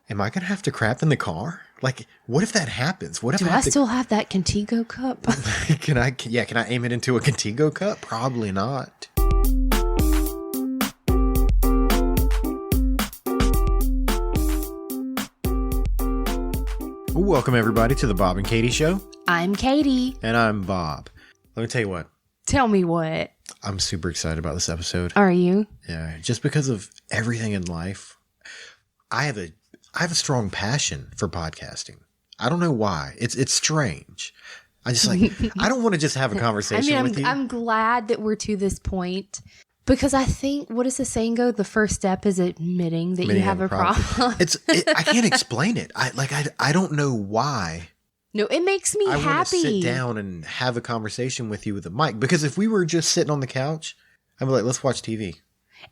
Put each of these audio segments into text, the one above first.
Am I going to have to crap in the car? Like, what if that happens? What if Do I still have that Contigo cup? Can I aim it into a Contigo cup? Probably not. Welcome everybody to the Bob and Katie Show. I'm Katie. And I'm Bob. Let me tell you what. Tell me what. I'm super excited about this episode. Are you? Yeah, just because of everything in life. I have a strong passion for podcasting. I don't know why. It's strange. I just I don't want to just have a conversation with you. I'm glad that we're to this point because I think, what does the saying go? The first step is admitting that you have a problem. I can't explain it. I don't know why. No, it makes me happy. I want to sit down and have a conversation with you with a mic, because if we were just sitting on the couch, I'd be like, let's watch TV.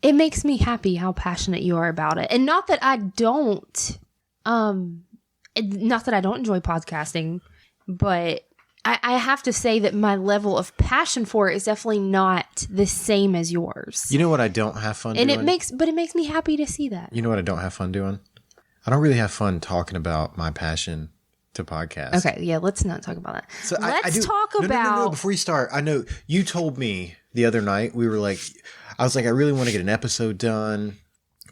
It makes me happy how passionate you are about it. And not that I don't enjoy podcasting, but I have to say that my level of passion for it is definitely not the same as yours. You know what I don't have fun doing? And it makes me happy to see that. You know what I don't have fun doing? I don't really have fun talking about my passion to podcast. Okay, yeah, let's not talk about that. So let's talk about... No, before you start, I know you told me the other night, I was like, I really want to get an episode done,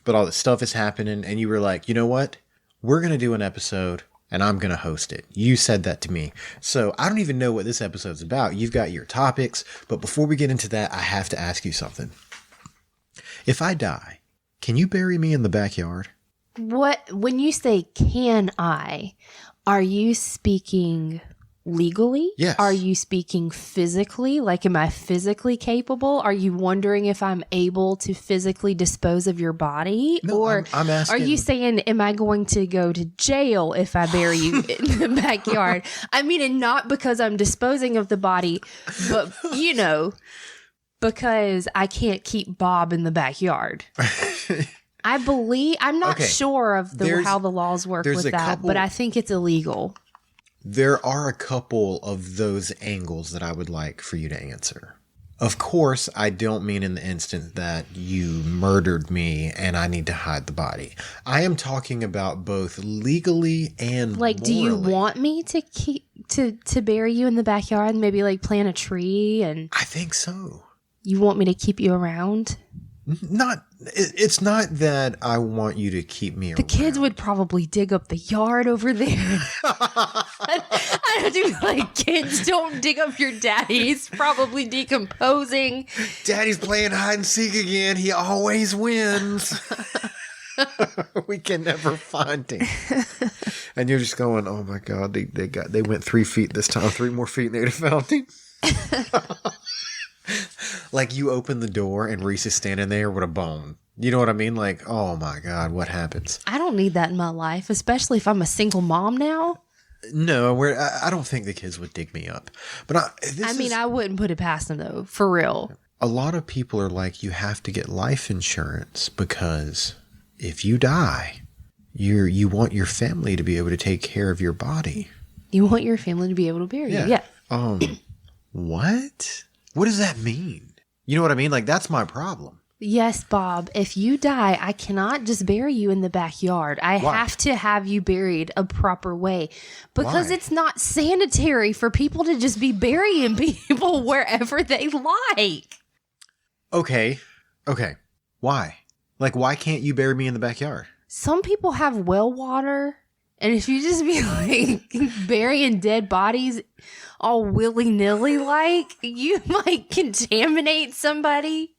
but all this stuff is happening, and you were like, you know what? We're going to do an episode, and I'm going to host it. You said that to me. So I don't even know what this episode's about. You've got your topics, but before we get into that, I have to ask you something. If I die, can you bury me in the backyard? When you say can I... Are you speaking legally? Yes. Are you speaking physically? Like, am I physically capable? Are you wondering if I'm able to physically dispose of your body? No, or I'm asking, are you saying, am I going to go to jail if I bury you in the backyard? I mean, and not because I'm disposing of the body, but, because I can't keep Bob in the backyard. I'm not sure of how the laws work with that, but I think it's illegal. There are a couple of those angles that I would like for you to answer. Of course, I don't mean in the instance that you murdered me and I need to hide the body. I am talking about both legally and morally. Do you want me to keep to bury you in the backyard and maybe plant a tree? And I think so. You want me to keep you around? It's not that I want you to keep me around. The kids would probably dig up the yard over there. I do kids don't dig up your daddy. He's probably decomposing. Daddy's playing hide and seek again. He always wins. We can never find him. And you're just going, oh my God, they went 3 feet this time, 3 more feet and they'd have found him. You open the door and Reese is standing there with a bone. You know what I mean? Oh my God, what happens? I don't need that in my life, especially if I'm a single mom now. No, I don't think the kids would dig me up. But I wouldn't put it past them though, for real. A lot of people are like, you have to get life insurance because if you die, you want your family to be able to take care of your body. You want your family to be able to bury you. Yeah. What? What does that mean? You know what I mean? That's my problem. Yes, Bob. If you die, I cannot just bury you in the backyard. I have to have you buried a proper way because it's not sanitary for people to just be burying people wherever they like. Okay. Why? Why can't you bury me in the backyard? Some people have well water. And if you just be burying dead bodies all willy-nilly you might contaminate somebody.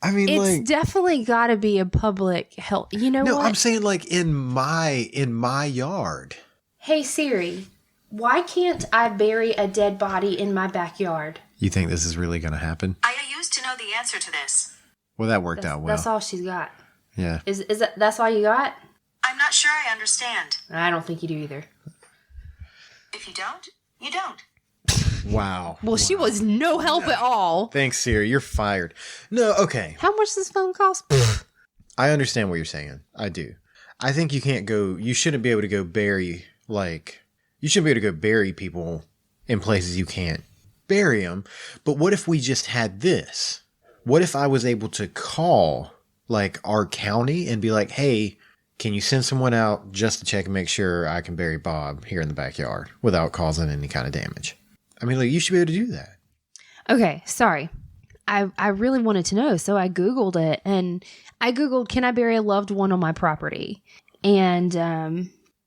I mean, it's definitely got to be a public health. You know what? No, I'm saying in my yard. Hey Siri, why can't I bury a dead body in my backyard? You think this is really going to happen? I used to know the answer to this. Well, that worked out well. That's all she's got. Yeah. Is that's all you got? I'm not sure I understand. I don't think you do either. If you don't, you don't. Wow. Well, she was no help at all. Thanks, Siri. You're fired. No, okay. How much does this phone cost? I understand what you're saying. I do. I think you shouldn't be able to go bury, you shouldn't be able to go bury people in places you can't bury them. But what if we just had this? What if I was able to call, our county and be like, hey, can you send someone out just to check and make sure I can bury Bob here in the backyard without causing any kind of damage? I mean, like, you should be able to do that. Okay, sorry. I really wanted to know, so I Googled it, and I Googled, can I bury a loved one on my property? And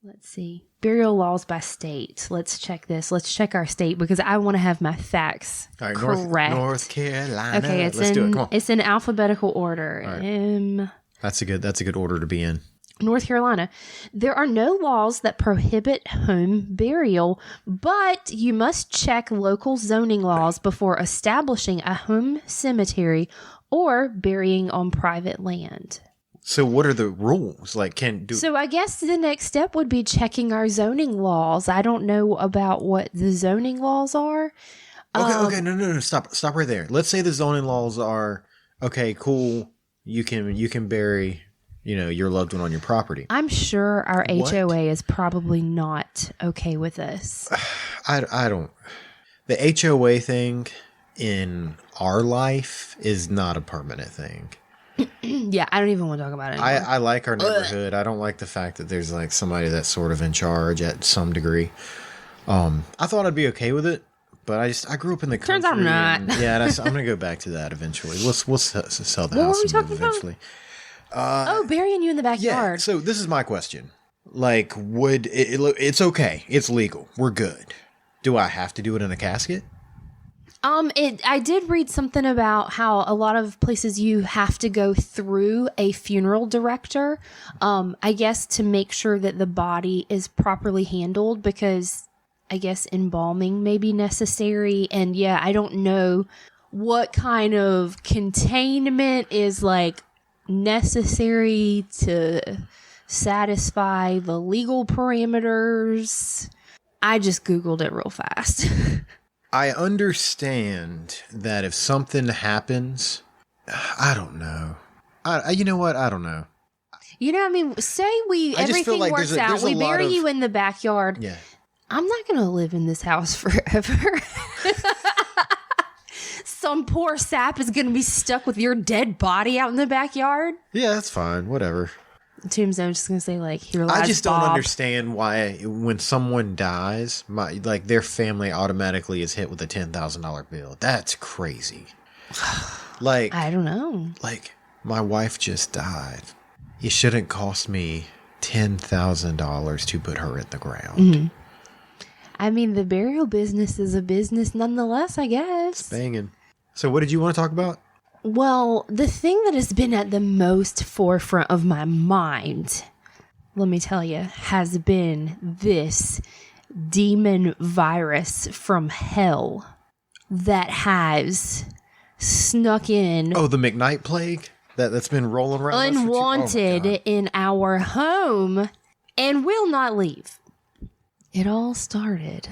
let's see, burial laws by state. Let's check this. Let's check our state because I want to have my facts All right, correct. North Carolina. Okay, Let's do it. Come on. It's in alphabetical order. Right. That's a good order to be in. North Carolina. There are no laws that prohibit home burial, but you must check local zoning laws before establishing a home cemetery or burying on private land. So what are the rules? Like, So I guess the next step would be checking our zoning laws. I don't know about what the zoning laws are. Okay, no, stop right there. Let's say the zoning laws are, okay, cool, you can bury, your loved one on your property. I'm sure our HOA is probably not okay with this. I don't. The HOA thing in our life is not a permanent thing. Yeah, I don't even want to talk about it anymore. I like our neighborhood. I don't like the fact that there's like somebody that's sort of in charge at some degree. I thought I'd be okay with it, but I grew up in the country. Turns out I'm not. Yeah, I'm gonna go back to that eventually. We'll sell the What house were we and talking move about? eventually. Burying you in the Yeah. backyard. So this is my question. Like, it's okay. It's legal. We're good. Do I have to do it in a casket? I did read something about how a lot of places you have to go through a funeral director, I guess to make sure that the body is properly handled because I guess embalming may be necessary. And yeah, I don't know what kind of containment is like necessary to satisfy the legal parameters. I just Googled it real fast. I understand that if something happens, I don't know. You know what? I don't know. I mean, say I just feel everything like works there's out. a We lot bury of- you in the backyard. Yeah. I'm not going to live in this house forever. Some poor sap is going to be stuck with your dead body out in the backyard. Yeah, that's fine. Whatever. Tombstone's just going to say, like, here lies I just don't Bob. understand why when someone dies, their family automatically is hit with a $10,000 bill. That's crazy. Like, I don't know. like my wife just died. It shouldn't cost me $10,000 to put her in the ground. Mm-hmm. I mean, the burial business is a business nonetheless, I guess. Banging. So what did you want to talk about? Well, the thing that has been at the most forefront of my mind, let me tell you, has been this demon virus from hell that has snuck in Oh, the McKnight plague that's been rolling around. us for unwanted oh my God. in our home and will not leave. It all started.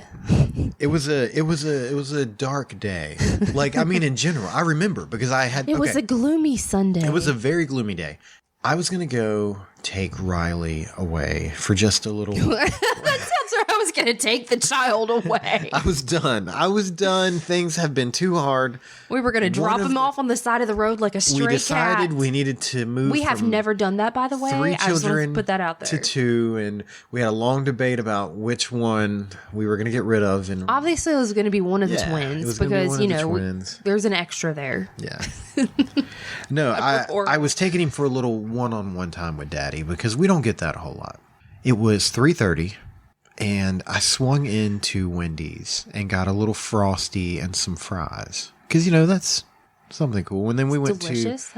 It was a dark day. Like, I mean, in general, I remember because I had. It was a gloomy Sunday. It was a very gloomy day. I was gonna go take Riley away for just a little. That's where I was going to take the child away. I was done. Things have been too hard. We were going to drop of him the- off on the side of the road like a stray We decided cat. we needed to move. We have from never done that, by the way. 3 I just want to children put that out there. to 2, and we had a long debate about which one we were going to get rid of. And Obviously, it was going to be one of the Yeah, it twins was gonna be because, one of the twins. there's an extra there. yeah, no, I was taking him for a little one-on-one time with Daddy because we don't get that a whole lot. It was 3:30. And I swung into Wendy's and got a little Frosty and some fries. Because, that's something cool. And then we went Delicious.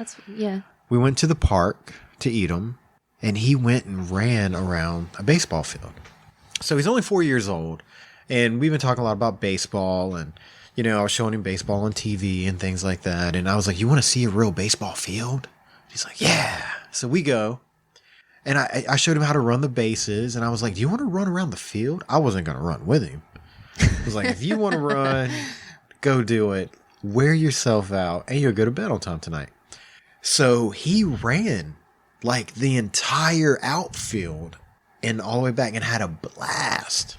we went to the park to eat them. And he went and ran around a baseball field. So he's only 4 years old. And we've been talking a lot about baseball. And, I was showing him baseball on TV and things like that. And I was like, you want to see a real baseball field? He's like, yeah. So we go. And I showed him how to run the bases, and I was like, do you want to run around the field? I wasn't going to run with him. I was like, if you want to run, go do it. Wear yourself out, and you'll go to bed on time tonight. So he ran like the entire outfield and all the way back and had a blast.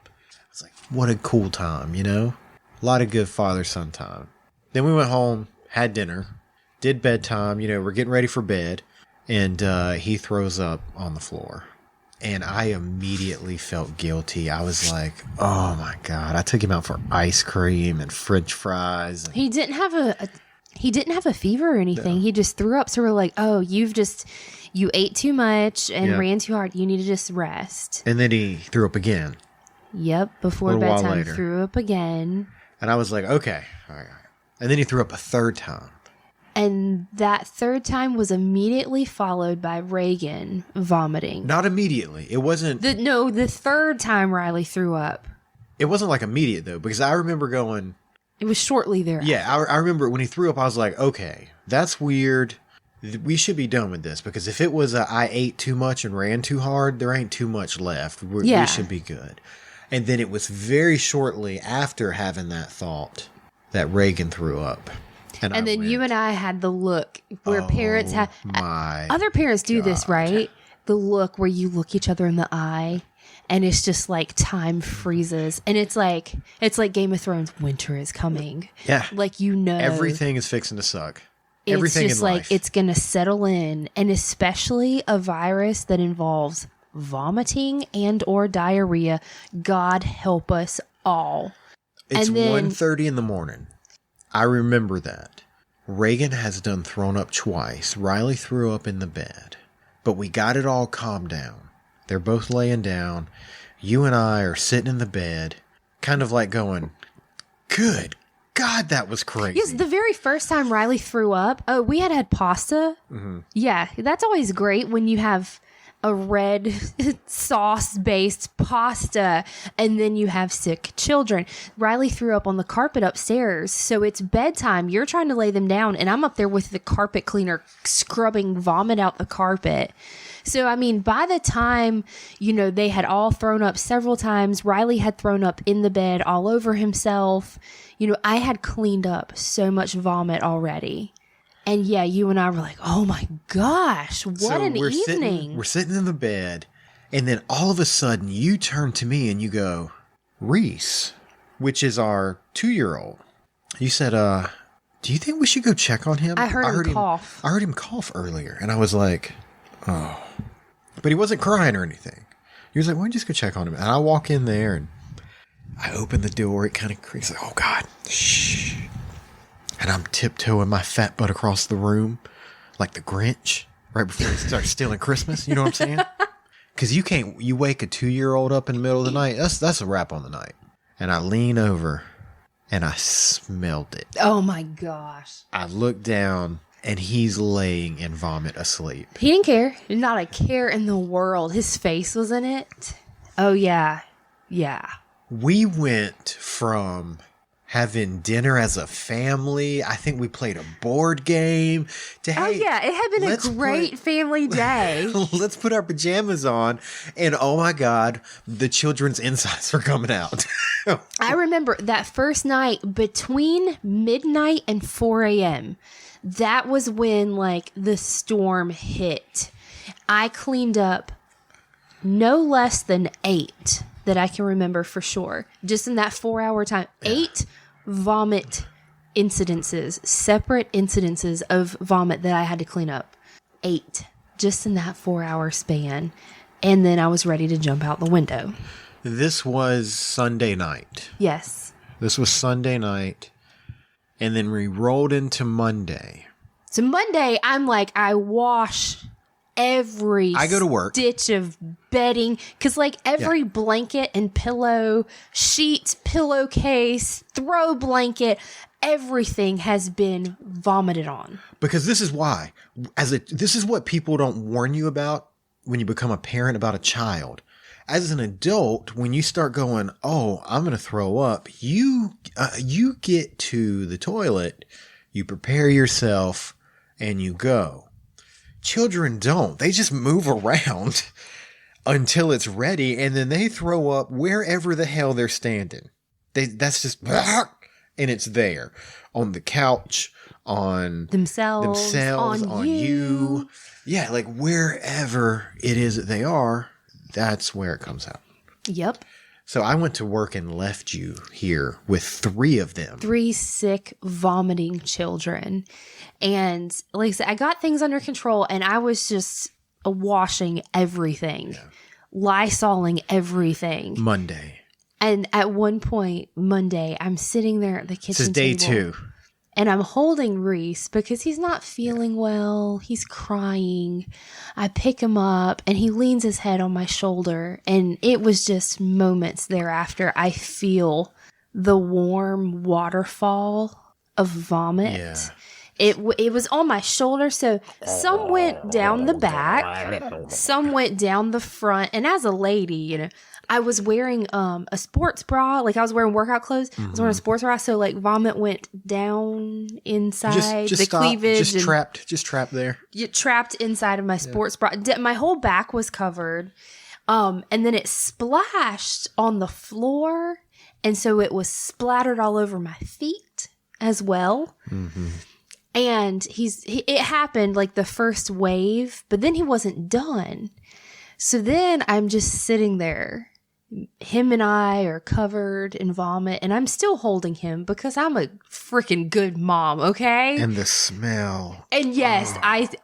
I was like, what a cool time, A lot of good father-son time. Then we went home, had dinner, did bedtime, we're getting ready for bed. And he throws up on the floor. And I immediately felt guilty. I was like, oh my God. I took him out for ice cream and French fries. He didn't have a fever or anything. No. He just threw up. So we're like, oh, you ate too much and ran too hard. You need to just rest. And then he threw up again. Yep. Before bedtime, threw up again. And I was like, okay. All right. And then he threw up a third time. And that third time was immediately followed by Reagan vomiting. Not immediately. It wasn't. The third time Riley threw up. It wasn't like immediate, though, because I remember going. It was shortly thereafter. Yeah, I remember when he threw up, I was like, okay, that's weird. We should be done with this, because if it was I ate too much and ran too hard, there ain't too much left. We should be good. And then it was very shortly after having that thought that Reagan threw up. And then you and I had the look where parents have. Other parents do this, right? The look where you look each other in the eye, and it's just like time freezes, and it's like Game of Thrones. Winter is coming. Yeah, like everything is fixing to suck. Everything it's just in like life. It's gonna settle in, and especially a virus that involves vomiting and or diarrhea. God help us all. It's 1:30 in the morning. I remember that. Reagan has done thrown up twice. Riley threw up in the bed. But we got it all calmed down. They're both laying down. You and I are sitting in the bed, kind of like going, good God, that was crazy. Yes, the very first time Riley threw up, we had pasta. Mm-hmm. Yeah, that's always great when you have a red sauce-based pasta, and then you have sick children. Riley threw up on the carpet upstairs, so it's bedtime. You're trying to lay them down, and I'm up there with the carpet cleaner scrubbing vomit out the carpet. So, I mean, by the time, they had all thrown up several times, Riley had thrown up in the bed all over himself. I had cleaned up so much vomit already. And yeah, you and I were like, oh my gosh, what an evening. We're sitting in the bed, and then all of a sudden you turn to me and you go, Reese, which is our 2-year-old. You said, do you think we should go check on him? I heard him cough. I heard him cough earlier, and I was like, oh. But he wasn't crying or anything. He was like, why don't you just go check on him? And I walk in there, and I open the door. It kind of creaks. Like, oh, God, shh. And I'm tiptoeing my fat butt across the room like the Grinch right before he starts stealing Christmas. You know what I'm saying? Because you wake a 2-year-old up in the middle of the night. That's a wrap on the night. And I lean over and I smelled it. Oh my gosh. I look down and he's laying in vomit asleep. He didn't care. Not a care in the world. His face was in it. Oh yeah. Yeah. We went from having dinner as a family. I think we played a board game. It had been a great family day. Let's put our pajamas on, and oh my God, the children's insides are coming out. I remember that first night between midnight and 4 a.m. That was when the storm hit. I cleaned up no less than 8 that I can remember for sure. Just in that 4-hour time. Yeah. 8 vomit incidences, separate incidences of vomit that I had to clean up. 8. Just in that 4-hour span. And then I was ready to jump out the window. This was Sunday night. Yes. This was Sunday night. And then we rolled into Monday. So Monday, I'm like, I wash I go to work. Stitch of bedding, because every blanket and pillow, sheets, pillowcase, throw blanket, everything has been vomited on. Because this is why. This is what people don't warn you about when you become a parent about a child. As an adult, when you start going, oh, I'm going to throw up, you get to the toilet, you prepare yourself, and you go. Children don't. They just move around until it's ready, and then they throw up wherever the hell they're standing. That's just, and it's there on the couch, on themselves on you. Yeah, wherever it is that they are, that's where it comes out. Yep. So I went to work and left you here with 3 of them. 3 sick, vomiting children. And like I said, I got things under control and I was just washing everything, Lysoling everything. Monday. And at one point, Monday, I'm sitting there at the kitchen This is day table, 2. and I'm holding Reese because he's not feeling well. He's crying. I pick him up and he leans his head on my shoulder. And it was just moments thereafter, I feel the warm waterfall of vomit. Yeah. It was on my shoulder. So some went down the back, some went down the front. And as a lady, you know, I was wearing a sports bra. Like I was wearing workout clothes. I was wearing a sports bra. So like vomit went down inside Just the stop. cleavage. Just trapped there. Trapped inside of my sports bra. My whole back was covered. And then it splashed on the floor. And so it was splattered all over my feet as well. Mm-hmm. And it happened like the first wave, but then he wasn't done. So then I'm just sitting there. Him and I are covered in vomit, and I'm still holding him because I'm a freaking good mom, okay? And the smell. And yes,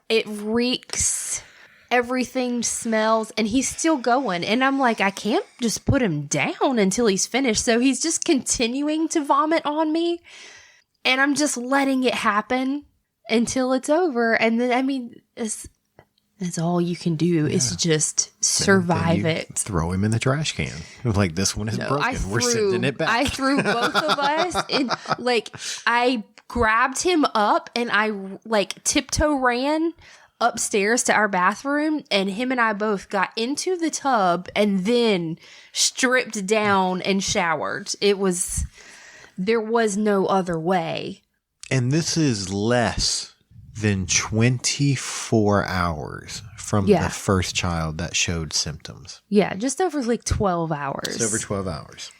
it reeks. Everything smells, and he's still going. And I'm like, I can't just put him down until he's finished. So he's just continuing to vomit on me. And I'm just letting it happen until it's over. And then, I mean, that's all you can do is just survive it. Throw him in the trash can. Like, this one is broken. We're sending it back. I threw both of us in. Like, I grabbed him up and I like tiptoe ran upstairs to our bathroom, and him and I both got into the tub and then stripped down and showered. There was no other way. And this is less than 24 hours from the first child that showed symptoms. Yeah, just over like 12 hours. It's over 12 hours.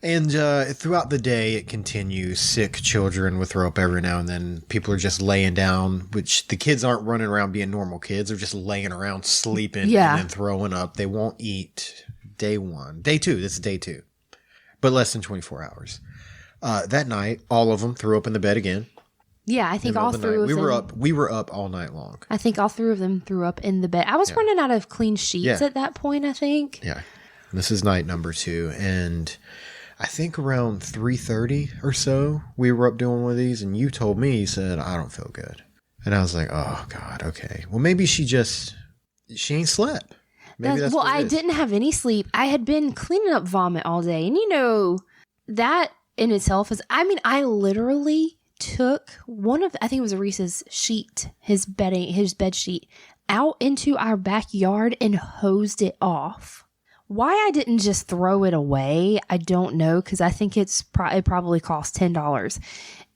And throughout the day, it continues. Sick children will throw up every now and then. People are just laying down, which the kids aren't running around being normal kids. They're just laying around sleeping and then throwing up. They won't eat day 1. Day 2, this is day 2. But less than 24 hours. That night, all of them threw up in the bed again. Yeah, I think all 3 of them. We were up all night long. I think all 3 of them threw up in the bed. I was running out of clean sheets at that point, I think. Yeah. This is night number 2. And I think around 3:30 or so, we were up doing one of these. And you told me, you said, I don't feel good. And I was like, oh, God, okay. Well, maybe she ain't slept. Maybe that's what it is. I didn't have any sleep. I had been cleaning up vomit all day. And you know, that in itself is, I mean, I literally took I think it was Reese's sheet, his bed sheet, out into our backyard and hosed it off. Why I didn't just throw it away, I don't know, because I think it probably cost $10.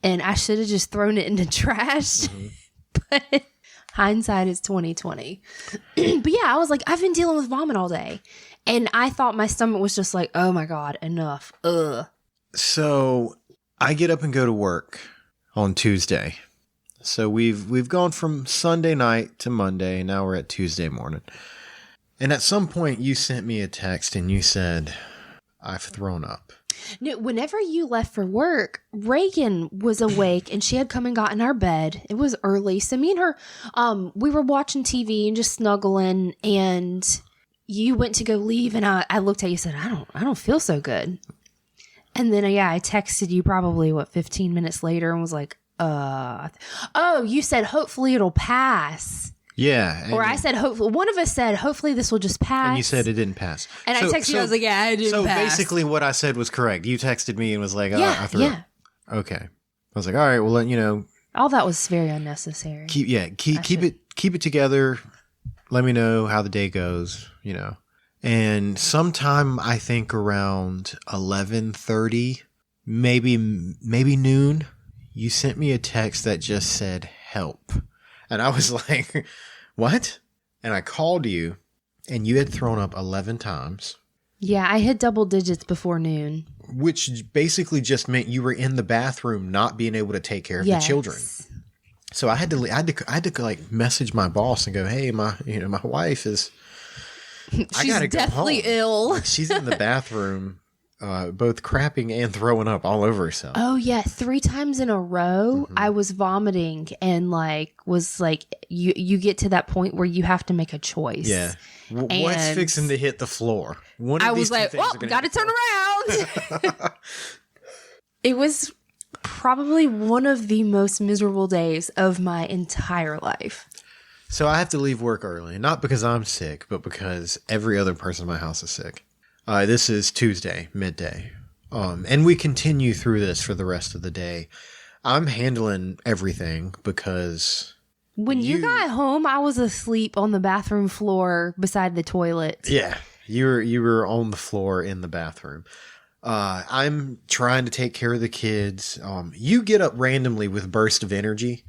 And I should have just thrown it in the trash. Mm-hmm. But hindsight is 20/20. But yeah, I was like, I've been dealing with vomit all day. And I thought my stomach was just like, oh my God, enough. Ugh. So I get up and go to work on Tuesday. So we've gone from Sunday night to Monday. Now we're at Tuesday morning. And at some point you sent me a text and you said, I've thrown up. No, whenever you left for work, Reagan was awake and she had come and got in our bed. It was early. So me and her, we were watching TV and just snuggling, and you went to go leave, and I looked at you and said, I don't feel so good. And then, I texted you probably, 15 minutes later and was like, you said, hopefully it'll pass. Yeah. Or I said, hopefully, one of us said, hopefully this will just pass. And you said it didn't pass. And I texted you, I was like, yeah, it didn't pass. So basically what I said was correct. You texted me and was like, I threw up. Okay. I was like, all right, well, you know. All that was very unnecessary. Keep it together. Let me know how the day goes, you know. And sometime, I think around 11:30, maybe noon, you sent me a text that just said, help. And I was like, what? And I called you, and you had thrown up 11 times. Yeah, I hit double digits before noon. Which basically just meant you were in the bathroom not being able to take care of the children. So I had to like message my boss and go, hey, my wife is I She's gotta go deathly home. ill. Like, she's in the bathroom, both crapping and throwing up all over herself. Oh yeah, 3 times in a row Mm-hmm. I was vomiting and was like you get to that point where you have to make a choice. Yeah. What's And fixing to hit the floor? One of I these was two like, things well, are gonna got to hit the turn around. It was probably one of the most miserable days of my entire life. So I have to leave work early, not because I'm sick, but because every other person in my house is sick. This is Tuesday, midday. And we continue through this for the rest of the day. I'm handling everything because... When you got home, I was asleep on the bathroom floor beside the toilet. Yeah, you were on the floor in the bathroom. I'm trying to take care of the kids. You get up randomly with burst of energy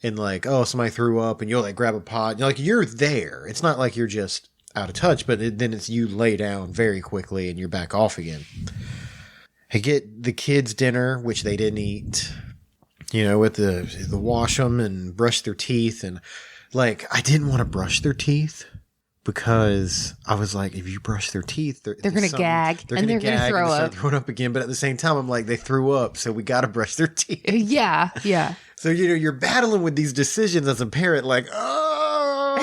and like, oh, somebody threw up and you'll like grab a pot. Like you're there. It's not like you're just out of touch, but then it's you lay down very quickly and you're back off again. I get the kids dinner, which they didn't eat, with the wash them and brush their teeth. And like, I didn't want to brush their teeth because I was like, if you brush their teeth, they're going to gag and they're going to throw start up. Throwing up again. But at the same time, I'm like, they threw up, so we got to brush their teeth. Yeah. So, you're battling with these decisions as a parent, like, oh,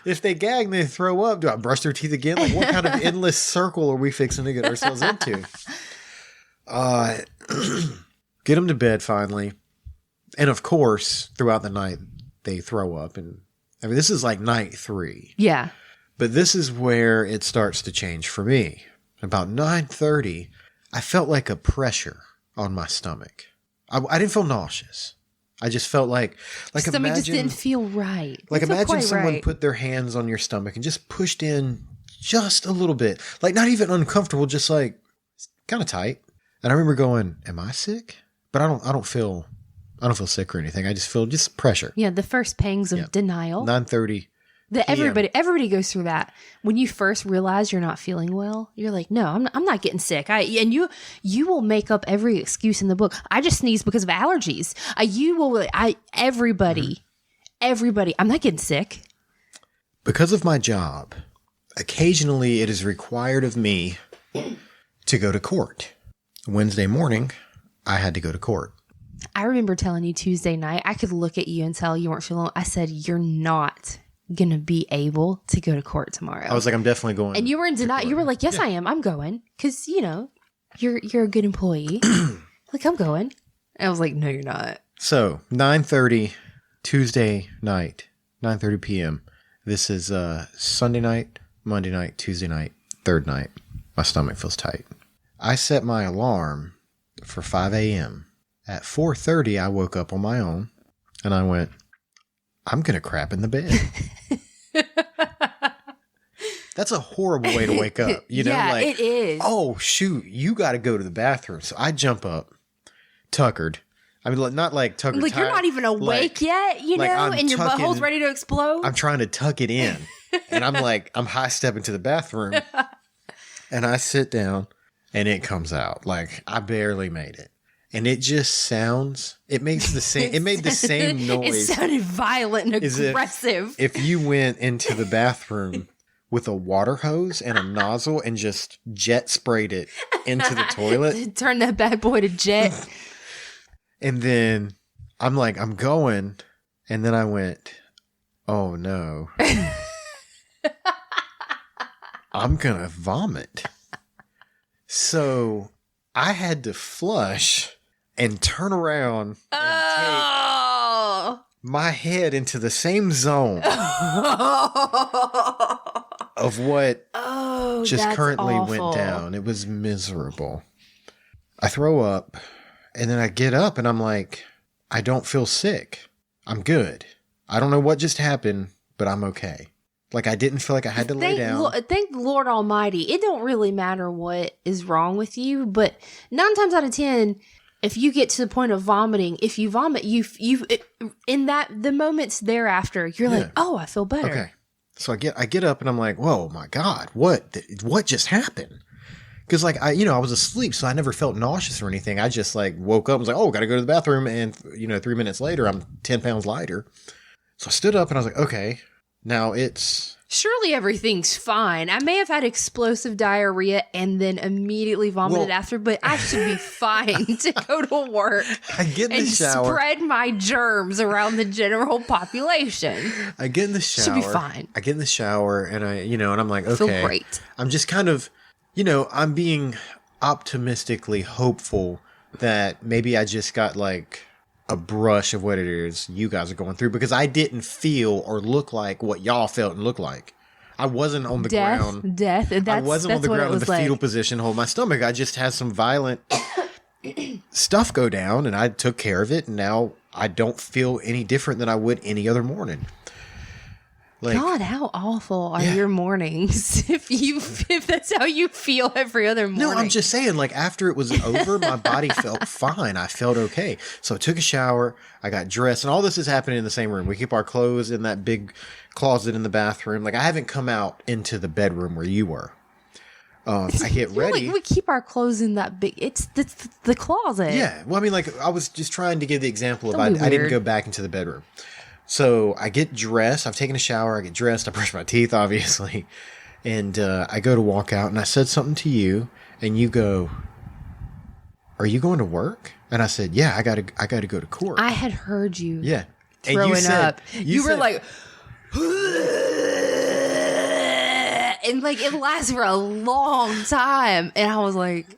if they gag and they throw up, do I brush their teeth again? Like, what kind of endless circle are we fixing to get ourselves into? Get them to bed finally. And of course, throughout the night, they throw up. And I mean, this is like night 3. Yeah. But this is where it starts to change for me. About 9:30, I felt like a pressure on my stomach. I didn't feel nauseous. I just felt like Stomach just didn't feel right. Like Didn't feel imagine quite someone right. put their hands on your stomach and just pushed in just a little bit. Like not even uncomfortable, just like kind of tight. And I remember going, am I sick? But I don't feel sick or anything. I just feel just pressure. Yeah, the first pangs of denial. 9:30. Everybody goes through that. When you first realize you're not feeling well, you're like, no, I'm not getting sick. And you will make up every excuse in the book. I just sneezed because of allergies. Everybody, I'm not getting sick. Because of my job, occasionally it is required of me to go to court. Wednesday morning, I had to go to court. I remember telling you Tuesday night, I could look at you and tell you weren't feeling. I said, you're not going to be able to go to court tomorrow. I was like, I'm definitely going. And you were in denial. You were like, yes, I am. I'm going. Because, you're a good employee. Like, I'm going. And I was like, no, you're not. So 9:30 Tuesday night, 9:30 p.m. This is Sunday night, Monday night, Tuesday night, third night. My stomach feels tight. I set my alarm for 5 a.m. At 4:30, I woke up on my own and I went, I'm going to crap in the bed. That's a horrible way to wake up. Yeah, like, it is. Oh, shoot, you got to go to the bathroom. So I jump up, tuckered. I mean, not like tuckered. Like, you're not even awake yet, and your butthole's ready to explode. I'm trying to tuck it in. And I'm high stepping to the bathroom. And I sit down and it comes out. Like, I barely made it. And it just it makes the same, it made the same noise. It sounded violent and aggressive. If you went into the bathroom with a water hose and a nozzle and just jet sprayed it into the toilet. Turn that bad boy to jet. And then I'm like, I'm going. And then I went, oh no. I'm going to vomit. So I had to flush and turn around and take my head into the same zone of what just currently went down. It was miserable. I throw up and then I get up and I'm like, I don't feel sick. I'm good. I don't know what just happened, but I'm okay. Like, I didn't feel like I had to lay down. Thank the Lord Almighty. It don't really matter what is wrong with you, but 9 times out of 10, if you get to the point of vomiting, if you vomit, the moments thereafter, you're like, oh, I feel better. Okay. So I get up and I'm like, whoa, my God, what just happened? Because I was asleep, so I never felt nauseous or anything. I just woke up and was like, oh, got to go to the bathroom. And 3 minutes later, I'm 10 pounds lighter. So I stood up and I was like, okay, now it's surely everything's fine. I may have had explosive diarrhea and then immediately vomited after, but I should be fine to go to work I get in and the shower. spread my germs around the general population. I get in the shower. Should be fine. I get in the shower and and I'm like, Feel okay. great. I'm just kind of, I'm being optimistically hopeful that maybe I just got like a brush of what it is you guys are going through, because I didn't feel or look like what y'all felt and looked like. I wasn't on the ground. Death. I wasn't on the ground in the fetal position holding my stomach. I just had some violent stuff go down, and I took care of it, and now I don't feel any different than I would any other morning. Like, God, how awful are your mornings if that's how you feel every other morning? no, I'm just saying, like, after it was over, my body felt fine. I felt okay. So I took a shower, I got dressed, and all this is happening in the same room. We keep our clothes in that big closet in the bathroom. Like, I haven't come out into the bedroom where you were. I get ready. We keep our clothes in that big. It's the closet. Yeah. Well, I mean, like, I was just trying to give the example of Don't be I didn't weird. go back into the bedroom. So I get dressed. I've taken a shower. I get dressed. I brush my teeth, obviously. And I go to walk out, and I said something to you, and you go, "Are you going to work?" And I said, "Yeah, I got to go to court." I had heard you. Yeah. And Throwing up. You were said- like, and like it lasts for a long time, and I was like,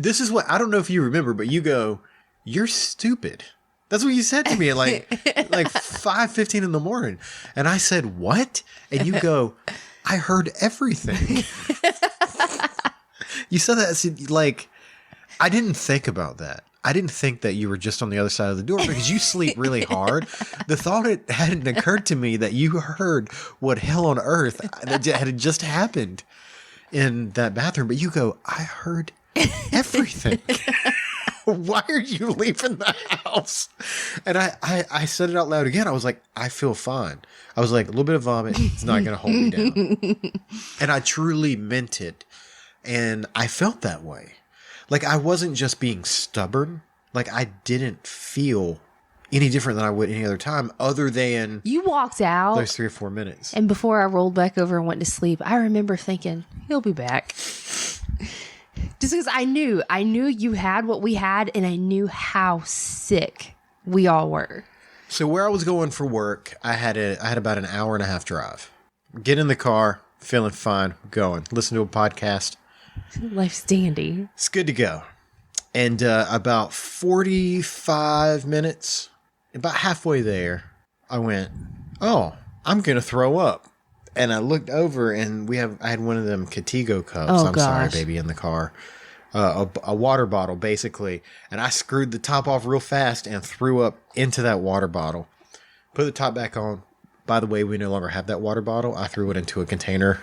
This is what, I don't know if you remember, but you go, "You're stupid." That's what you said to me at like 5:15 in the morning. And I said, "What?" And you go, "I heard everything." You said that, like, I didn't think about that. I didn't think that you were just on the other side of the door, because you sleep really hard. The thought it hadn't occurred to me that you heard what hell on earth had just happened in that bathroom. But you go, "I heard everything." Why are you leaving the house? And I said it out loud again. I was like, "I feel fine." I was like, "A little bit of vomit, it's not going to hold me down." And I truly meant it. And I felt that way. Like, I wasn't just being stubborn. Like, I didn't feel any different than I would any other time, other than you walked out. those 3 or 4 minutes. And before I rolled back over and went to sleep, I remember thinking, he'll be back. Just because I knew you had what we had, and I knew how sick we all were. So where I was going for work, I had about an hour and a half drive. Get in the car, feeling fine, going. Listen to a podcast. Life's dandy. It's good to go. And about 45 minutes, about halfway there, I went, "Oh, I'm going to throw up." And I looked over, and I had one of them Contigo cups. Oh, I'm sorry, gosh. baby, in the car. A water bottle, basically. And I screwed the top off real fast and threw up into that water bottle. Put the top back on. By the way, we no longer have that water bottle. I threw it into a container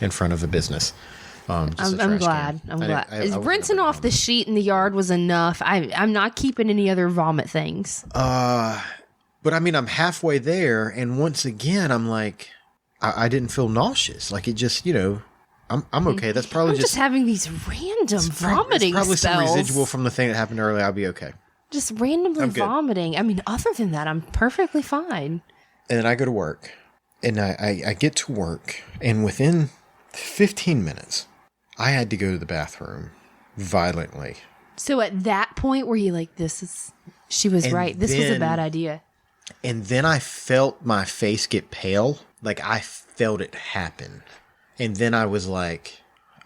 in front of a business. I'm glad. I'm glad. Rinsing off the sheet in the yard was enough. I'm not keeping any other vomit things. But I mean, I'm halfway there, and once again, I'm like, I didn't feel nauseous. Like, it just, I'm okay. That's probably I'm just having these random vomiting it's probably spells. some residual from the thing that happened earlier. I'll be okay. Just randomly I'm good. vomiting. I mean, other than that, I'm perfectly fine. And then I go to work, and I get to work, and within 15 minutes, I had to go to the bathroom violently. So at that point, were you like, she was And right. This was a then- bad idea. And then I felt my face get pale. Like, I felt it happen. And then I was like,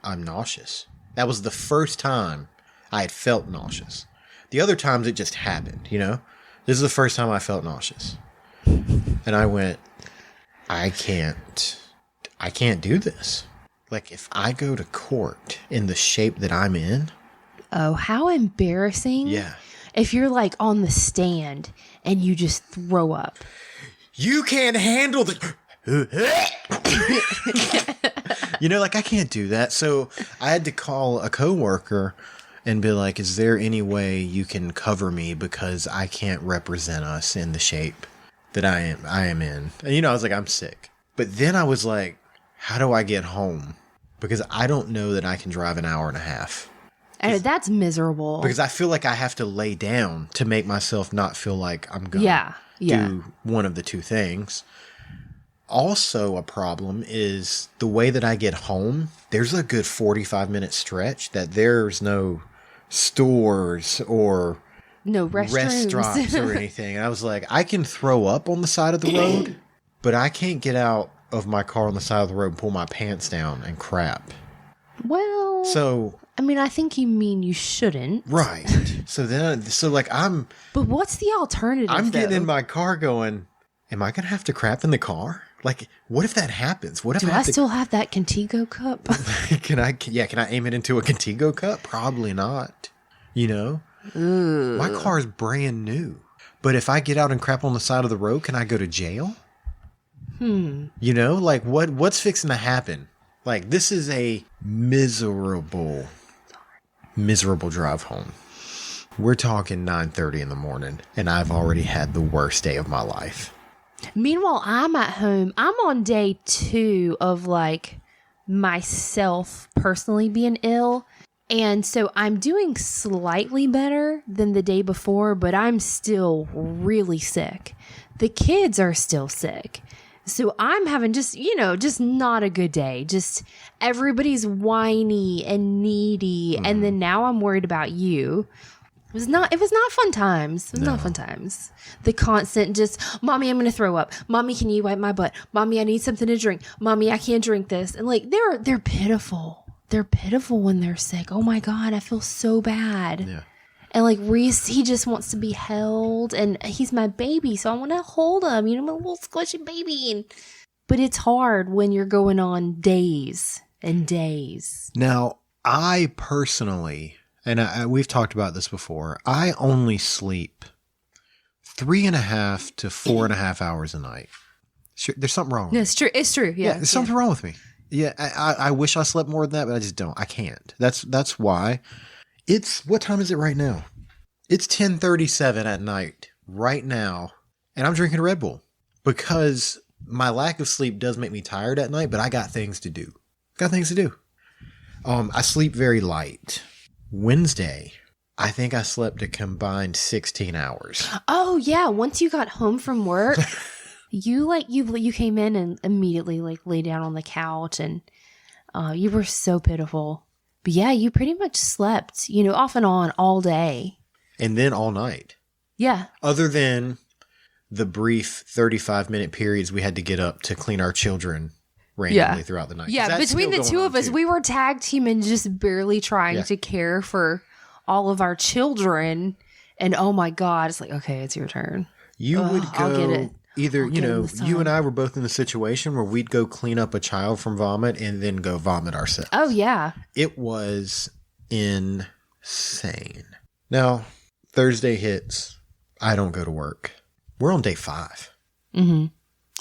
I'm nauseous. That was the first time I had felt nauseous. The other times it just happened, This is the first time I felt nauseous. And I went, I can't do this. Like, if I go to court in the shape that I'm in. Oh, how embarrassing. Yeah. If you're like on the stand and you just throw up. You can't handle the... I can't do that. So I had to call a coworker and be like, "Is there any way you can cover me, because I can't represent us in the shape that I am in?" And I was like, "I'm sick." But then I was like, how do I get home? Because I don't know that I can drive an hour and a half. And that's miserable. Because I feel like I have to lay down to make myself not feel like I'm going to do one of the two things. also a problem is the way that I get home. There's a good 45-minute stretch that there's no stores or No restrooms. restaurants or anything. And I was like, I can throw up on the side of the road, but I can't get out of my car on the side of the road and pull my pants down and crap. Well, So, I mean, I think you mean you shouldn't. right. So like I'm But what's the alternative? getting though? in my car going, am I going to have to crap in the car? Like, what if that happens? What if Do I I have to still have that Contigo cup? can I aim it into a Contigo cup? Probably not. You know? My car's brand new. But if I get out and crap on the side of the road, can I go to jail? You know, like what's fixing to happen? Like, this is a miserable drive home. We're talking 9:30 in the morning, and I've already had the worst day of my life. Meanwhile, I'm at home. I'm on day 2 of like myself personally being ill. And so I'm doing slightly better than the day before, but I'm still really sick. The kids are still sick. So I'm having just not a good day. Just everybody's whiny and needy. And then now I'm worried about you. It was not fun times. It was not fun times. The constant just, Mommy, I'm going to throw up. Mommy, can you wipe my butt? Mommy, I need something to drink. Mommy, I can't drink this. And like, they're pitiful. They're pitiful when they're sick. Oh my God, I feel so bad. Yeah. And like Reese, he just wants to be held, and he's my baby, so I want to hold him. You know, I'm a little squishy baby. But it's hard when you're going on days and days. Now, I personally, and we've talked about this before, I only sleep 3.5 to 4.5 hours a night. Sure, there's something wrong with me. No, it's true. It's true. Yeah. There's something wrong with me. Yeah, I wish I slept more than that, but I just don't. I can't. That's why. What time is it right now? It's 10:37 at night right now, and I'm drinking a Red Bull because my lack of sleep does make me tired at night, but I got things to do. I sleep very light. Wednesday, I think I slept a combined 16 hours. Oh yeah. Once you got home from work, you came in and immediately like lay down on the couch, and you were so pitiful. But yeah, you pretty much slept, off and on all day. And then all night. Yeah. Other than the brief 35-minute periods we had to get up to clean our children randomly throughout the night. Yeah, between the two of us, we were tag teaming, just barely trying to care for all of our children. And oh my God, it's like, okay, it's your turn. You would go, I'll get it. either, you and I were both in the situation where we'd go clean up a child from vomit and then go vomit ourselves. Oh, yeah. It was insane. Now, Thursday hits. I don't go to work. We're on day 5. Mm-hmm.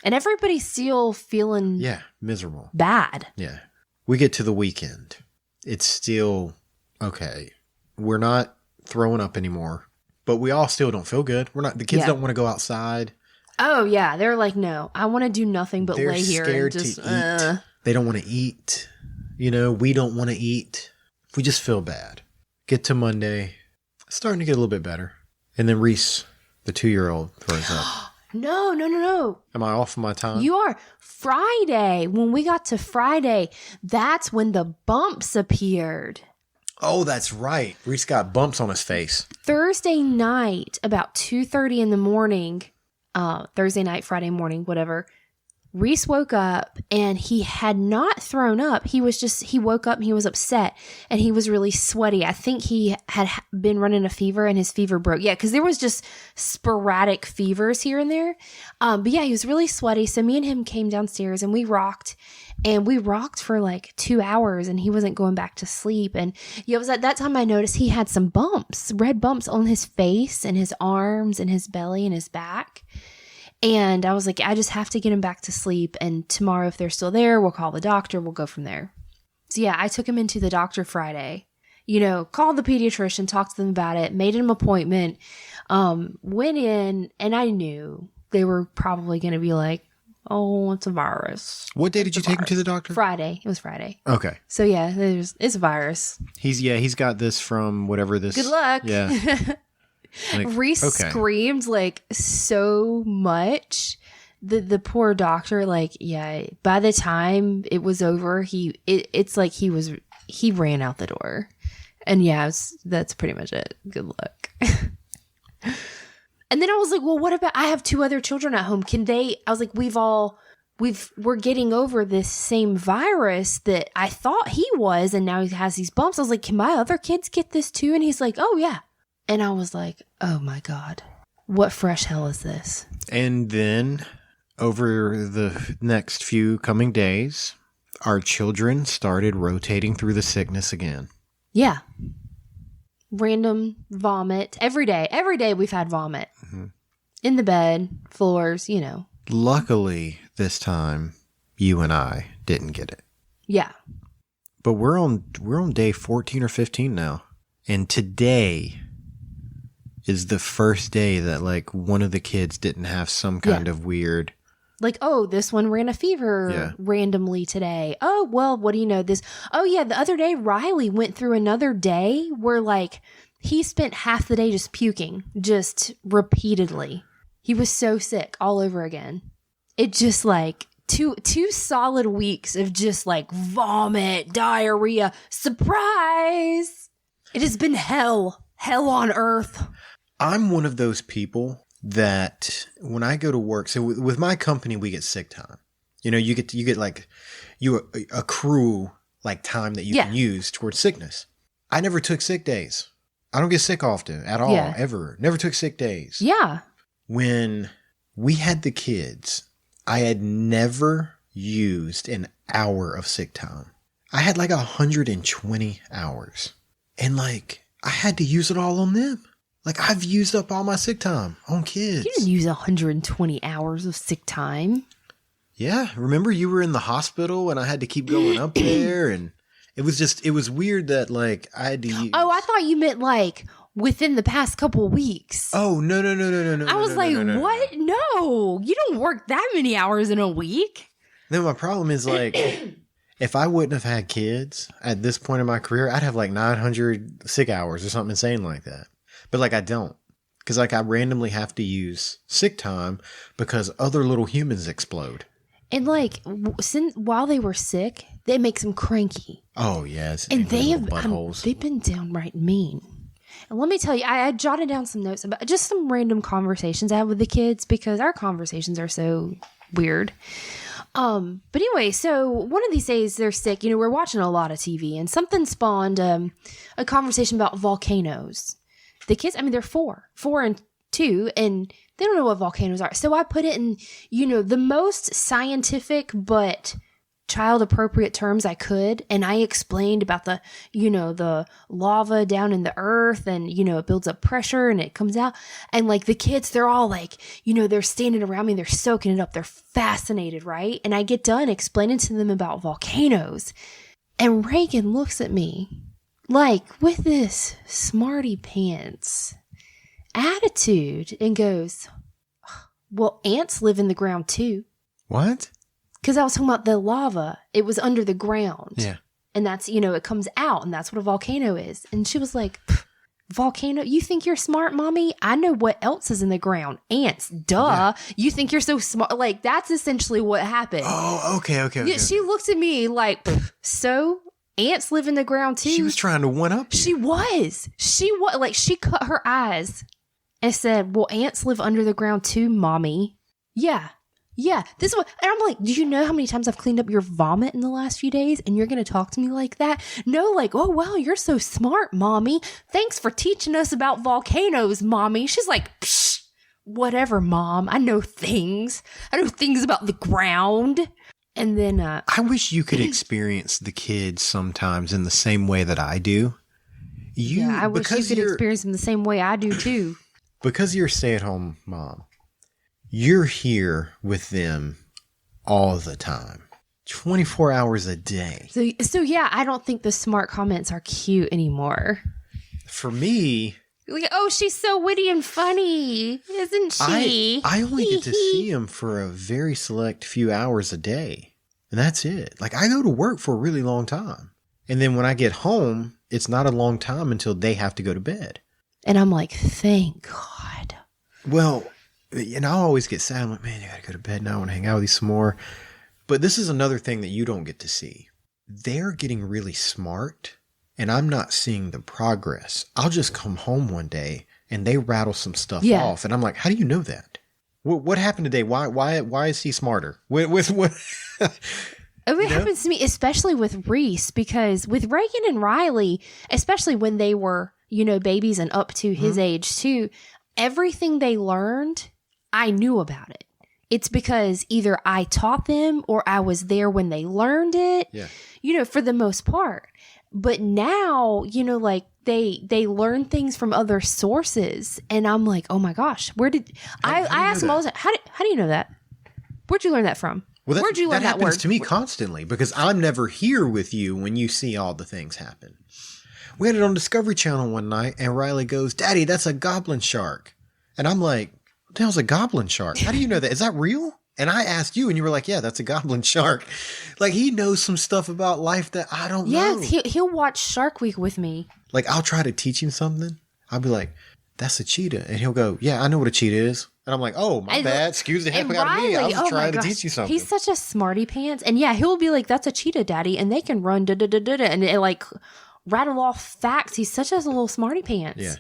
And everybody's still feeling miserable. bad. Yeah. We get to the weekend. It's still okay. We're not throwing up anymore, but we all still don't feel good. The kids don't want to go outside. Oh, yeah. They're like, no, I want to do nothing but They're lay here and scared just to eat. They don't want to eat. We don't want to eat. We just feel bad. Get to Monday. Starting to get a little bit better. And then Reese, the 2-year-old, throws up. No. Am I off my time? You are. Friday. When we got to Friday, that's when the bumps appeared. Oh, that's right. Reese got bumps on his face. Thursday night, about 2:30 in the morning, Thursday night, Friday morning, whatever, Reese woke up and he had not thrown up. He woke up and he was upset and he was really sweaty. I think he had been running a fever and his fever broke. Yeah, because there was just sporadic fevers here and there. But yeah, he was really sweaty. So me and him came downstairs and we rocked for like 2 hours and he wasn't going back to sleep. And it was at that time I noticed he had some bumps, red bumps on his face and his arms and his belly and his back. And I was like, I just have to get him back to sleep. And tomorrow, if they're still there, we'll call the doctor. We'll go from there. So yeah, I took him into the doctor Friday, called the pediatrician, talked to them about it, made an appointment, went in, and I knew they were probably going to be like, oh, it's a virus. What day did you take him to the doctor? Friday. It was Friday. Okay. So yeah, it's a virus. He's got this from whatever this. Good luck. Yeah. Reese screamed like so much the poor doctor, like, yeah, by the time it was over, it's like he ran out the door. And yeah, that's pretty much it. Good luck. And then I was like, well, what about, I have 2 other children at home. I was like, we're getting over this same virus that I thought he was, and now he has these bumps. I was like, can my other kids get this too? And he's like, oh yeah. And I was like, oh my God, what fresh hell is this? And then over the next few coming days, our children started rotating through the sickness again. Yeah. Random vomit every day. Every day we've had vomit in the bed, floors, you know. Luckily, this time you and I didn't get it. Yeah. But we're on day 14 or 15 now. And today is the first day that like one of the kids didn't have some kind of weird, like, oh, this one ran a fever randomly today. Oh, well, what do you know? Oh yeah, the other day Riley went through another day where like he spent half the day just puking, just repeatedly. He was so sick all over again. It just like two solid weeks of just like vomit, diarrhea, surprise. It has been hell on earth. I'm one of those people that when I go to work, so with my company, we get sick time. You know, you get like, you accrue like time that you can use towards sickness. I never took sick days. I don't get sick often at all, ever. Never took sick days. Yeah. When we had the kids, I had never used an hour of sick time. I had like 120 hours. And like, I had to use it all on them. Like, I've used up all my sick time on kids. You didn't use 120 hours of sick time. Yeah. Remember you were in the hospital and I had to keep going up there, and it was weird that like I had to use. Oh, I thought you meant like within the past couple weeks. Oh, no. I was like, what? No, you don't work that many hours in a week. Then my problem is like, if I wouldn't have had kids at this point in my career, I'd have like 900 sick hours or something insane like that. But like I don't, because like I randomly have to use sick time because other little humans explode. And like while they were sick, it makes them cranky. Oh yes, and they've been downright mean. And let me tell you, I jotted down some notes about just some random conversations I had with the kids because our conversations are so weird. But anyway, so one of these days they're sick. You know, we're watching a lot of TV, and something spawned a conversation about volcanoes. The kids, I mean, they're 4 and 2, and they don't know what volcanoes are. So I put it in, you know, the most scientific but child appropriate terms I could. And I explained about the, you know, the lava down in the earth and, you know, it builds up pressure and it comes out. And like the kids, they're all like, you know, they're standing around me and they're soaking it up. They're fascinated, right? And I get done explaining to them about volcanoes. And Reagan looks at me like with this smarty pants attitude and goes, well, ants live in the ground too. What? Because I was talking about the lava. It was under the ground. Yeah. And that's, you know, it comes out and that's what a volcano is. And she was like, volcano? You think you're smart, mommy? I know what else is in the ground. Ants. Duh. Yeah. You think you're so smart? Like, that's essentially what happened. Oh, okay. Yeah, she looked at me like, so? Ants live in the ground too? She was trying to one up you. She was. Like, she cut her eyes and said, well, ants live under the ground too, mommy. Yeah. This is what, and I'm like, do you know how many times I've cleaned up your vomit in the last few days? And you're going to talk to me like that? No, like, oh, wow, you're so smart, mommy. Thanks for teaching us about volcanoes, mommy. She's like, psh, whatever, mom. I know things. I know things about the ground. And then I wish you could experience the kids sometimes in the same way that I do. I wish you could experience them the same way I do too. Because you're a stay-at-home mom, you're here with them all the time, 24 hours a day. So yeah, I don't think the smart comments are cute anymore. For me, like, oh, she's so witty and funny, isn't she? I only get to see them for a very select few hours a day. And that's it. Like, I go to work for a really long time. And then when I get home, it's not a long time until they have to go to bed. And I'm like, thank God. Well, and I'll always get sad. I'm like, man, you got to go to bed now. I want to hang out with you some more. But this is another thing that you don't get to see. They're getting really smart, and I'm not seeing the progress. I'll just come home one day, and they rattle some stuff off. And I'm like, how do you know that? What happened today? Why is he smarter? What? It happens to me, especially with Reese, because with Reagan and Riley, especially when they were, babies and up to his age too, everything they learned, I knew about it. It's because either I taught them or I was there when they learned it, for the most part. But now, like they learn things from other sources. And I'm like, oh my gosh, I ask them all the time, how do you know that? Where'd you learn that from? Well, where'd you learn that word? That happens to me constantly because I'm never here with you when you see all the things happen. We had it on Discovery Channel one night and Riley goes, Daddy, that's a goblin shark. And I'm like, what the hell's a goblin shark? How do you know that? Is that real? And I asked you and you were like, yeah, that's a goblin shark. Like he knows some stuff about life that I don't know. Yes, he'll watch Shark Week with me. Like I'll try to teach him something. I'll be like, that's a cheetah. And he'll go, yeah, I know what a cheetah is. And I'm like, oh, my bad. Excuse the heck out of me. I was trying to teach you something. He's such a smarty pants. And yeah, he'll be like, that's a cheetah, Daddy. And they can run da-da-da-da-da. And it like rattle off facts. He's such a little smarty pants. Yeah.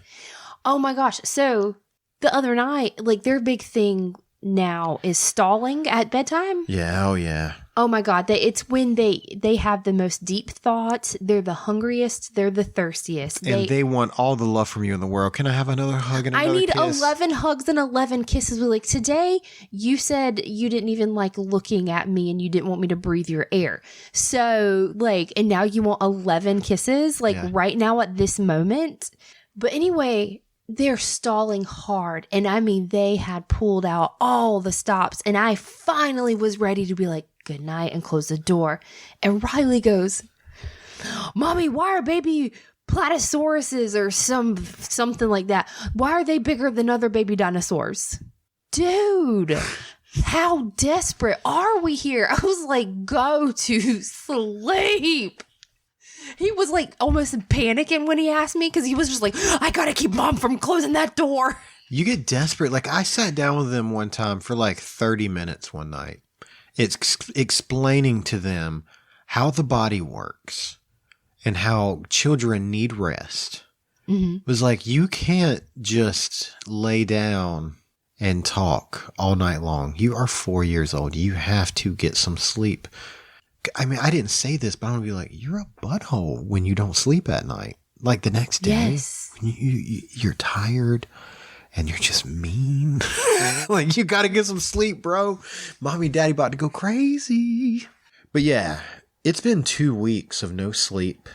Oh my gosh. So the other night, like their big thing now is stalling at bedtime. Yeah. Oh, yeah. Oh my God. It's when they have the most deep thoughts. They're the hungriest. They're the thirstiest. And they want all the love from you in the world. Can I have another hug and another kiss? I need 11 hugs and 11 kisses. We're like, today you said you didn't even like looking at me and you didn't want me to breathe your air. So like, and now you want 11 kisses like right now at this moment. But anyway, they're stalling hard. And I mean, they had pulled out all the stops and I finally was ready to be like, good night and close the door. And Riley goes, Mommy, why are baby platysauruses or something like that? Why are they bigger than other baby dinosaurs? Dude, how desperate are we here? I was like, go to sleep. He was like almost panicking when he asked me because he was just like, I gotta keep Mom from closing that door. You get desperate. Like I sat down with them one time for like 30 minutes one night. It's explaining to them how the body works and how children need rest. Mm-hmm. It was like, you can't just lay down and talk all night long. You are 4 years old. You have to get some sleep. I mean, I didn't say this, but I'm going to be like, you're a butthole when you don't sleep at night. Like the next day, yes. When you're tired. And you're just mean. Like, you got to get some sleep, bro. Mommy and Daddy about to go crazy. But yeah, it's been 2 weeks of no sleep.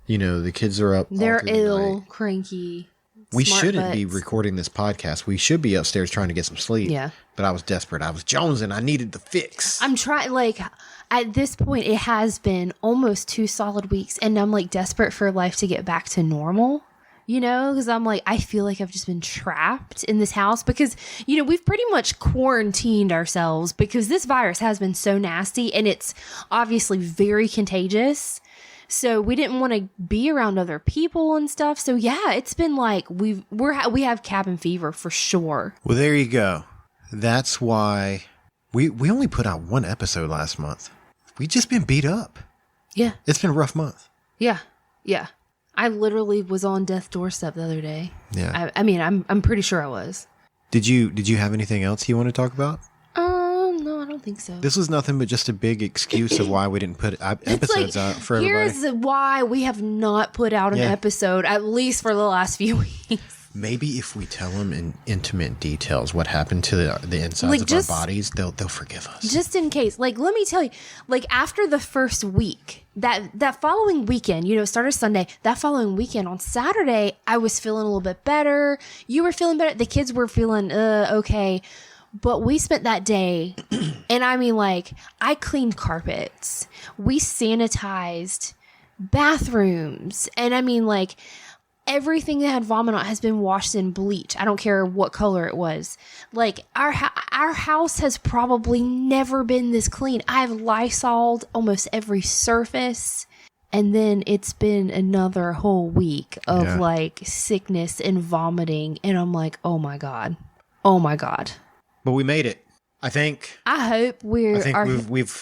The kids are up. They're ill, cranky. We shouldn't be recording this podcast. We should be upstairs trying to get some sleep. Yeah. But I was desperate. I was jonesing. I needed the fix. I'm trying, like, at this point, it has been almost 2 solid weeks. And I'm, like, desperate for life to get back to normal. Because I'm like, I feel like I've just been trapped in this house because, we've pretty much quarantined ourselves because this virus has been so nasty and it's obviously very contagious. So we didn't want to be around other people and stuff. So yeah, it's been like we have cabin fever for sure. Well, there you go. That's why we only put out 1 episode last month. We've just been beat up. Yeah. It's been a rough month. Yeah. Yeah. I literally was on death's doorstep the other day. Yeah. I mean, I'm pretty sure I was. Did you have anything else you want to talk about? No, I don't think so. This was nothing but just a big excuse of why we didn't put episodes out for everybody. Here's why we have not put out an episode, at least for the last few weeks. Maybe if we tell them in intimate details what happened to the insides of our bodies, they'll forgive us. Just in case. Like, let me tell you, like, after the first week, that following weekend, started Sunday, that following weekend on Saturday, I was feeling a little bit better. You were feeling better. The kids were feeling okay. But we spent that day, and I mean, like, I cleaned carpets. We sanitized bathrooms. And I mean, like, everything that had vomit on has been washed in bleach. I don't care what color it was. Like, our house has probably never been this clean. I have Lysoled almost every surface. And then it's been another whole week of like sickness and vomiting. And I'm like, oh my God. Oh my God. But we made it. I think I hope we're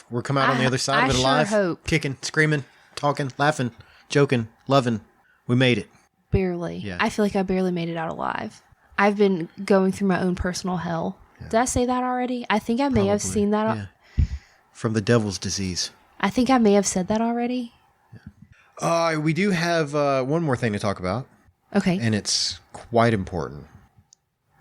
we're come out on the other side of it alive. Sure hope. Kicking, screaming, talking, laughing, joking, loving. We made it. Barely. Yeah. I feel like I barely made it out alive. I've been going through my own personal hell. Yeah. Did I say that already? I think I may have seen that. Yeah. From the devil's disease. I think I may have said that already. Yeah. We do have one more thing to talk about. Okay. And it's quite important.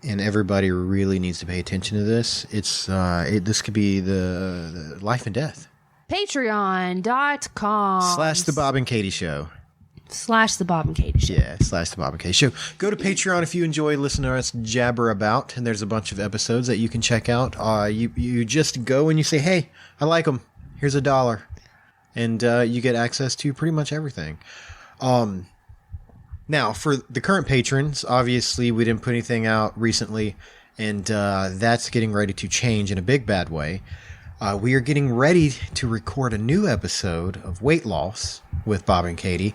And everybody really needs to pay attention to this. It's this could be the life and death. Patreon.com / the Bob and Katie Show. / the Bob and Katie Show. Yeah, / the Bob and Katie Show. Go to Patreon if you enjoy listening to us jabber about, and there's a bunch of episodes that you can check out. You just go and you say, hey, I like them. Here's $1. And you get access to pretty much everything. Now, for the current patrons, obviously we didn't put anything out recently, and that's getting ready to change in a big bad way. We are getting ready to record a new episode of Weight Loss with Bob and Katie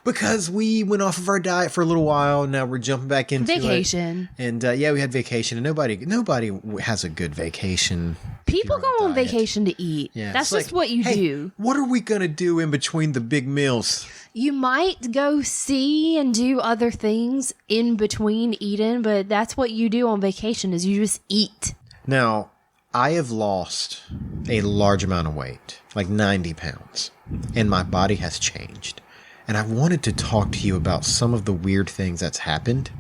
because we went off of our diet for a little while. Now we're jumping back into vacation. And yeah, we had vacation, and nobody has a good vacation. People go on vacation to eat. Yeah, that's just what you do. What are we going to do in between the big meals? You might go see and do other things in between eating, but that's what you do on vacation is you just eat. Now, I have lost a large amount of weight, like 90 pounds, and my body has changed. And I wanted to talk to you about some of the weird things that's happened.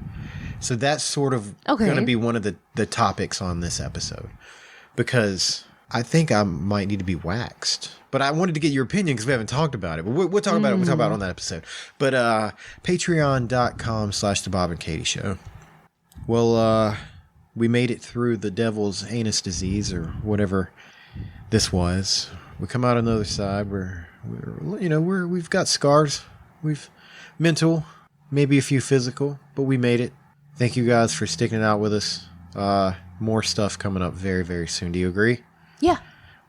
So that's sort of going to be one of the topics on this episode. Because I think I might need to be waxed. But I wanted to get your opinion because we haven't talked about it. But we'll talk about it. We'll talk about it on that episode. But patreon.com / the Bob and Katie Show. Well, we made it through the devil's anus disease or whatever this was. We come out on the other side. We've got scars. We've mental, maybe a few physical, but we made it. Thank you guys for sticking it out with us. More stuff coming up very, very soon. Do you agree? Yeah.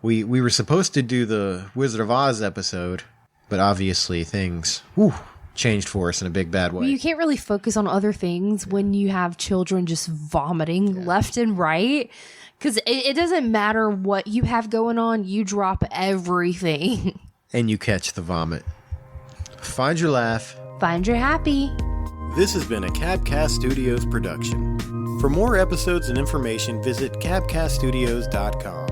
We were supposed to do the Wizard of Oz episode, but obviously things changed for us in a big bad way. You can't really focus on other things when you have children just vomiting left and right. Because it doesn't matter what you have going on, you drop everything. And you catch the vomit. Find your laugh. Find your happy. This has been a Cabcast Studios production. For more episodes and information, visit cabcaststudios.com.